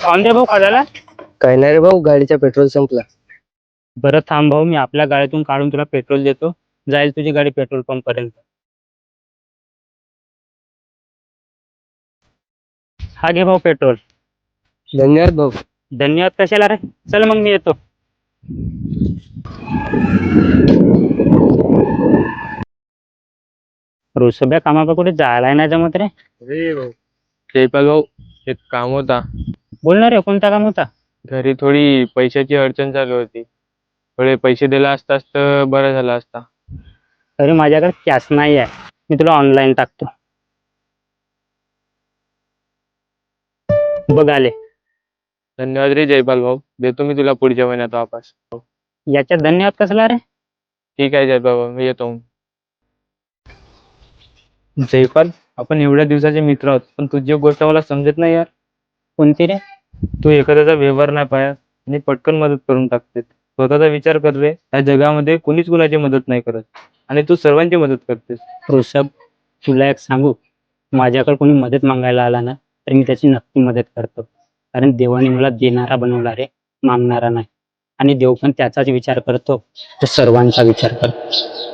काऊन रे भाऊ कळाला? काय नाही रे भाऊ, गाडीचा पेट्रोल संपला. बरं थांब भाऊ, मी आपल्या गाडीतून काढून तुला पेट्रोल देतो. जाईल तुझी गाडी पेट्रोल पंप पर्यंत. हा घे भाऊ पेट्रोल. धन्यवाद भाऊ. धन्यवाद कशाला रे? चल मग मी येतो. रोज कामाला कुठे जायला नाही जमत रे. अरे भाऊ, जयपाल भाऊ, एक काम होता. बोल ना रे, कोणता काम होता? घरी थोडी पैशाची अडचण चालू होती. थोडे पैसे दिला असतास तर बरं झालं असता. अरे माझ्याकडे कॅश नाही आहे, मी तुला ऑनलाईन टाकतो. बघ आले. धन्यवाद रे जयपाल भाऊ, देतो मी तुला पुढच्या महिन्यात वापस. याच्यात धन्यवाद कसला रे? ठीक आहे जयपाल भाऊ, मी येतो. जयपाल, आपण एवढ्या दिवसाचे मित्र आहोत, पण तुझी एक गोष्ट मला समजत नाही यार. कोणती रे? तू एखाद्याचा व्यवहार नाही पाहत आणि पटकन मदत करून टाकते. स्वतःचा विचार कर रे, या जगामध्ये कोणीच कुणाची मदत नाही करत आणि तू सर्वांची मदत करतेस. ऋषभ, तुला एक सांगू, माझ्याकडे कोणी मदत मागायला आला ना तर मी त्याची नक्की मदत करतो. कारण देवाने मला देणारा बनवला रे, मागणारा नाही. आणि देव पण त्याचाच विचार करतो, तो सर्वांचा विचार करतो.